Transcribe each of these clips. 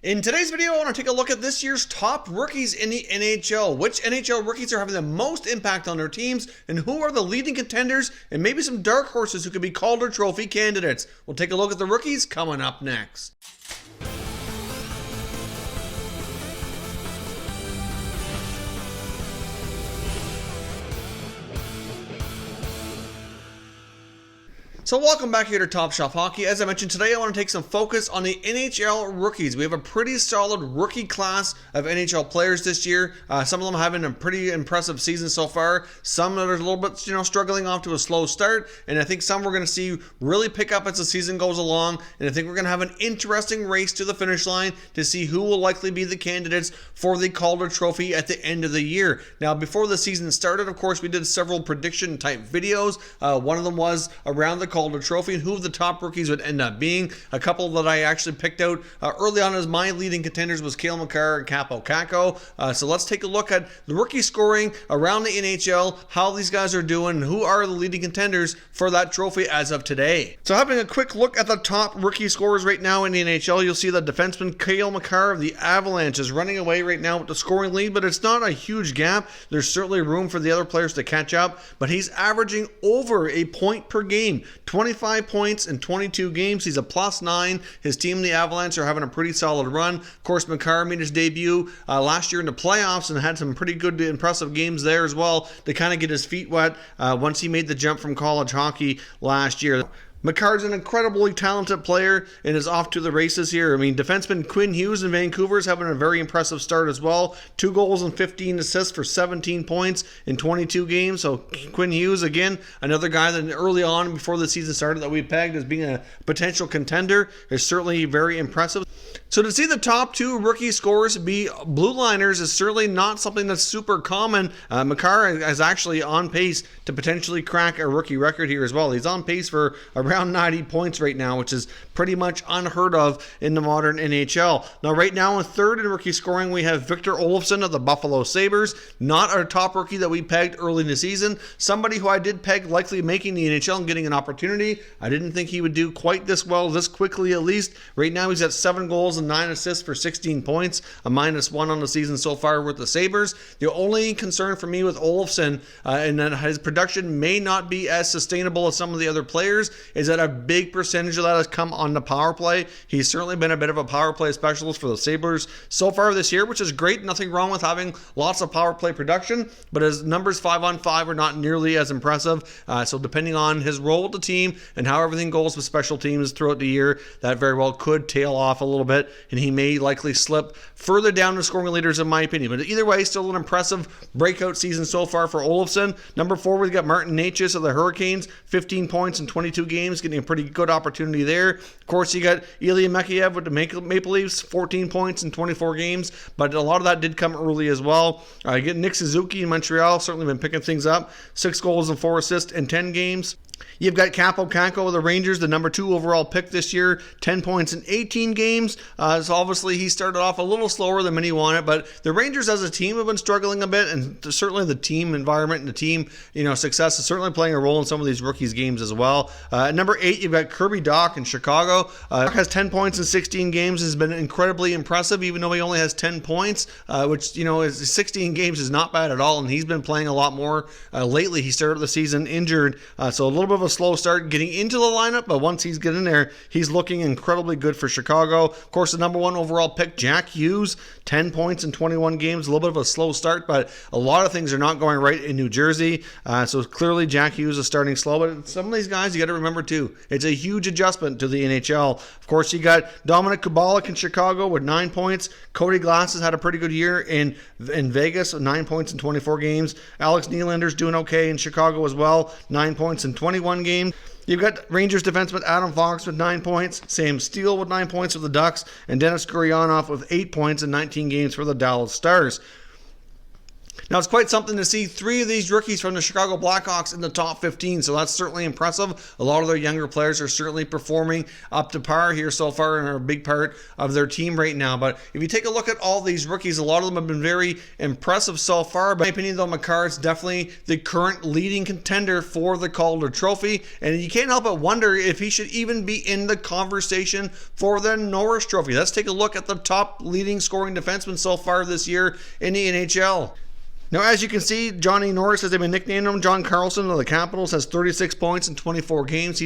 In today's video, I want to take a look at this year's top rookies in the NHL. Which NHL rookies are having the most impact on their teams, and who are the leading contenders, and maybe some dark horses who could be Calder Trophy candidates. We'll take a look at the rookies coming up next. So welcome back here to Top Shelf Hockey. As I mentioned today, I want to take some focus on the NHL rookies. We have a pretty solid rookie class of NHL players this year. Some of them having a pretty impressive season so far. Some that are a little bit, struggling off to a slow start. And I think some we're going to see really pick up as the season goes along. And I think we're going to have an interesting race to the finish line to see who will likely be the candidates for the Calder Trophy at the end of the year. Now, before the season started, of course, we did several prediction type videos. One of them was around the Calder Trophy and who the top rookies would end up being. A couple that I actually picked out early on as my leading contenders was Cale Makar and Capo Caco. So let's take a look at the rookie scoring around the NHL, how these guys are doing, and who are the leading contenders for that trophy as of today. So having a quick look at the top rookie scorers right now in the NHL, you'll see that defenseman Cale Makar of the Avalanche is running away right now with the scoring lead, but it's not a huge gap. There's certainly room for the other players to catch up, but he's averaging over a point per game. 25 points in 22 games. He's a +9. His team, the Avalanche, are having a pretty solid run. Of course, Makar made his debut last year in the playoffs and had some pretty good, impressive games there as well to kind of get his feet wet once he made the jump from college hockey last year. Makar's an incredibly talented player and is off to the races here. I mean, defenseman Quinn Hughes in Vancouver is having a very impressive start as well. 2 goals and 15 assists for 17 points in 22 games. So Quinn Hughes, again, another guy that early on before the season started that we pegged as being a potential contender, is certainly very impressive. So to see the top 2 rookie scorers be blue liners is certainly not something that's super common. Makar is actually on pace to potentially crack a rookie record here as well. He's on pace for around 90 points right now, which is pretty much unheard of in the modern NHL. Now, right now in third in rookie scoring, we have Victor Olofsson of the Buffalo Sabres. Not our top rookie that we pegged early in the season. Somebody who I did peg likely making the NHL and getting an opportunity. I didn't think he would do quite this well, this quickly at least. Right now he's at 7 goals and 9 assists for 16 points, a -1 on the season so far with the Sabres. The only concern for me with Olofsson, and that his production may not be as sustainable as some of the other players, is that a big percentage of that has come on the power play. He's certainly been a bit of a power play specialist for the Sabres so far this year, which is great. Nothing wrong with having lots of power play production, but his numbers 5-on-5 are not nearly as impressive. So depending on his role with the team and how everything goes with special teams throughout the year, that very well could tail off a little bit, and he may likely slip further down the scoring leaders in my opinion. But either way, still an impressive breakout season so far for Olofsson. Number 4, we've got Martin Necas of the Hurricanes, 15 points in 22 games, getting a pretty good opportunity there. Of course, you got Ilya Mikheyev with the Maple Leafs, 14 points in 24 games, but a lot of that did come early as well. You get Nick Suzuki in Montreal, certainly been picking things up, 6 goals and 4 assists in 10 games. You've got Capo Caco of the Rangers, the number 2 overall pick this year, 10 points in 18 games. So obviously he started off a little slower than many wanted, but the Rangers as a team have been struggling a bit, and certainly the team environment and the team, success is certainly playing a role in some of these rookies games as well. Number 8, you've got Kirby Dach in Chicago. Has 10 points in 16 games, has been incredibly impressive, even though he only has 10 points, which, is 16 games is not bad at all, and he's been playing a lot more lately. He started the season injured, so a little bit of a slow start getting into the lineup, but once he's getting in there, he's looking incredibly good for Chicago. Of course, the number 1 overall pick, Jack Hughes, 10 points in 21 games, a little bit of a slow start, but a lot of things are not going right in New Jersey, so clearly Jack Hughes is starting slow, but some of these guys you got to remember too, it's a huge adjustment to the NHL. Of course, you got Dominik Kubalik in Chicago with 9 points. Cody Glass has had a pretty good year in Vegas with 9 points in 24 games. Alex Nylander's doing okay in Chicago as well, 9 points in 21 games. You've got Rangers defenseman Adam Fox with 9 points, Sam Steele with 9 points for the Ducks, and Dennis Gurianov with 8 points in 19 games for the Dallas Stars. Now, it's quite something to see 3 of these rookies from the Chicago Blackhawks in the top 15, so that's certainly impressive. A lot of their younger players are certainly performing up to par here so far and are a big part of their team right now. But if you take a look at all these rookies, a lot of them have been very impressive so far. But in my opinion, though, Makar is definitely the current leading contender for the Calder Trophy, and you can't help but wonder if he should even be in the conversation for the Norris Trophy. Let's take a look at the top leading scoring defenseman so far this year in the NHL. Now, as you can see, Johnny Norris, as they've been nicknamed him, John Carlson of the Capitals, has 36 points in 24 games.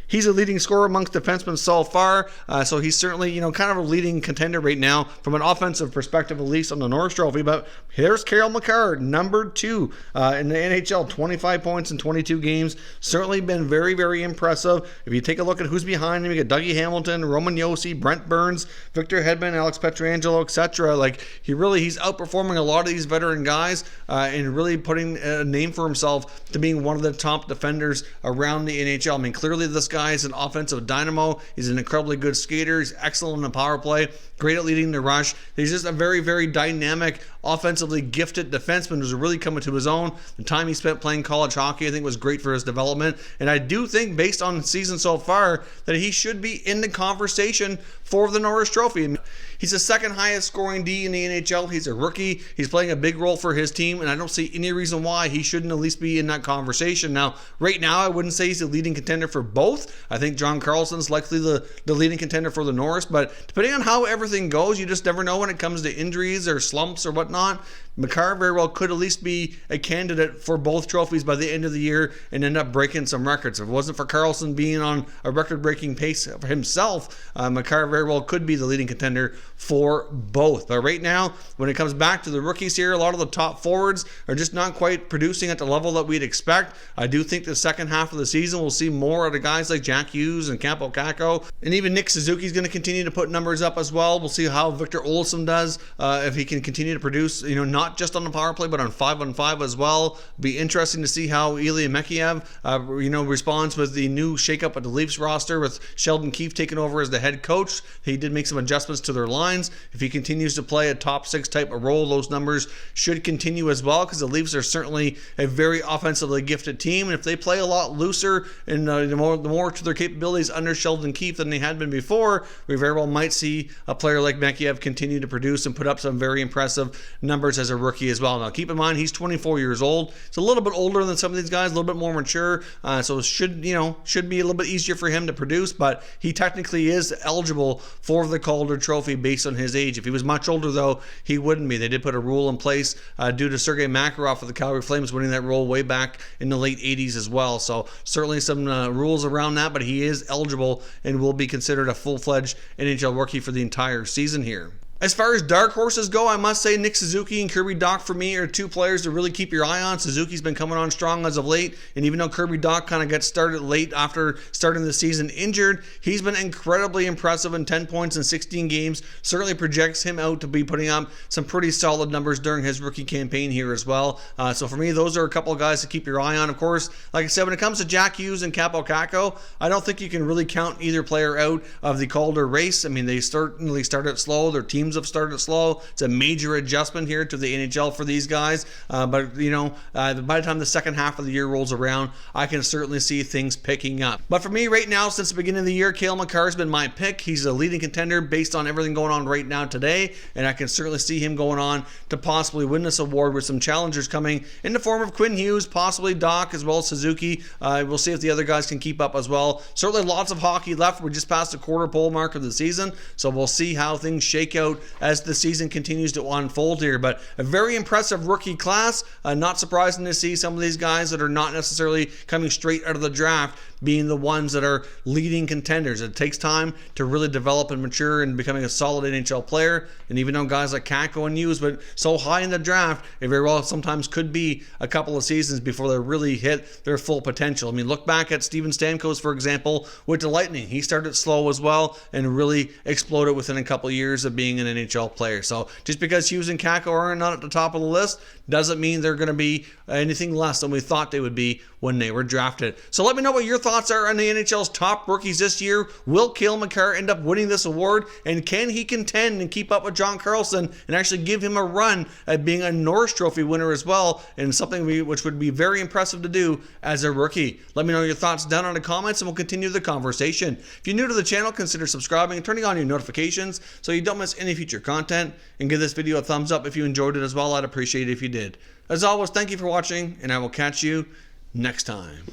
He's a leading scorer amongst defensemen so far, so he's certainly, kind of a leading contender right now from an offensive perspective, at least on the Norris Trophy. But here's Cale Makar, number 2 in the NHL, 25 points in 22 games. Certainly been very, very impressive. If you take a look at who's behind him, you got Dougie Hamilton, Roman Josi, Brent Burns, Victor Hedman, Alex Pietrangelo, etc. He's outperforming a lot of these veteran guys and really putting a name for himself to being one of the top defenders around the NHL. I mean, clearly this guy is an offensive dynamo. He's an incredibly good skater. He's excellent in the power play, great at leading the rush. He's just a very, very dynamic, offensively gifted defenseman who's really coming to his own. The time he spent playing college hockey, I think, was great for his development. And I do think, based on the season so far, that he should be in the conversation for the Norris Trophy. He's the second highest scoring D in the NHL. He's a rookie. He's playing a big role for his team, and I don't see any reason why he shouldn't at least be in that conversation. Now, right now, I wouldn't say he's the leading contender for both. I think John Carlson's likely the leading contender for the Norris, but depending on how everything goes, you just never know when it comes to injuries or slumps or whatnot. Makar very well could at least be a candidate for both trophies by the end of the year and end up breaking some records. If it wasn't for Carlson being on a record-breaking pace for himself, Makar very well could be the leading contender for both. But right now, when it comes back to the rookies here, a lot of the top forwards are just not quite producing at the level that we'd expect. I do think the second half of the season we'll see more of the guys like Jack Hughes and Cale Makar, and even Nick Suzuki is going to continue to put numbers up as well. We'll see how Victor Olofsson does, if he can continue to produce, not just on the power play, but on 5-on-5 as well. Be interesting to see how Ilya Mikheyev, responds with the new shakeup at the Leafs roster with Sheldon Keefe taking over as the head coach. He did make some adjustments to their lines. If he continues to play a top 6 type of role, those numbers should continue as well, because the Leafs are certainly a very offensively gifted team, and if they play a lot looser and the more to their capabilities under Sheldon Keefe than they had been before, we very well might see a player like Mikheyev continue to produce and put up some very impressive numbers as a rookie as well. Now, keep in mind, he's 24 years old. He's a little bit older than some of these guys, a little bit more mature, so it should be a little bit easier for him to produce, but he technically is eligible for the Calder Trophy based on his age. If he was much older, though, he wouldn't be. They did put a rule in place due to Sergei Makarov of the Calgary Flames winning that role way back in the late 80s as well, so certainly some rules around that, but he is eligible and will be considered a full-fledged NHL rookie for the entire season here. As far as dark horses go, I must say Nick Suzuki and Kirby Dach for me are 2 players to really keep your eye on. Suzuki's been coming on strong as of late, and even though Kirby Dach kind of got started late after starting the season injured, he's been incredibly impressive in 10 points in 16 games. Certainly projects him out to be putting up some pretty solid numbers during his rookie campaign here as well. So for me, those are a couple of guys to keep your eye on. Of course, like I said, when it comes to Jack Hughes and Cale Makar, I don't think you can really count either player out of the Calder race. I mean, they certainly started slow. Their teams have started slow. It's a major adjustment here to the NHL for these guys, but by the time the second half of the year rolls around, I can certainly see things picking up. But for me right now, since the beginning of the year, Cale Makar has been my pick. He's a leading contender based on everything going on right now today, and I can certainly see him going on to possibly win this award with some challengers coming in the form of Quinn Hughes, possibly Dach, as well as Suzuki. We'll see if the other guys can keep up as well. Certainly lots of hockey left. We're just past the quarter pole mark of the season, so we'll see how things shake out as the season continues to unfold here. But a very impressive rookie class. Not surprising to see some of these guys that are not necessarily coming straight out of the draft being the ones that are leading contenders. It takes time to really develop and mature and becoming a solid NHL player. And even though guys like Kakko and Hughes went so high in the draft, it very well sometimes could be a couple of seasons before they really hit their full potential. I mean, look back at Steven Stamkos, for example, with the Lightning. He started slow as well and really exploded within a couple of years of being an NHL player. So just because Hughes and Kakko are not at the top of the list doesn't mean they're going to be anything less than we thought they would be when they were drafted. So let me know what your thoughts are on the NHL's top rookies this year. Will Cale Makar end up winning this award? And can he contend and keep up with John Carlson and actually give him a run at being a Norris Trophy winner as well, and something which would be very impressive to do as a rookie? Let me know your thoughts down in the comments and we'll continue the conversation. If you're new to the channel, consider subscribing and turning on your notifications so you don't miss any future content, and give this video a thumbs up if you enjoyed it as well. I'd appreciate it if you did. As always, thank you for watching, and I will catch you next time.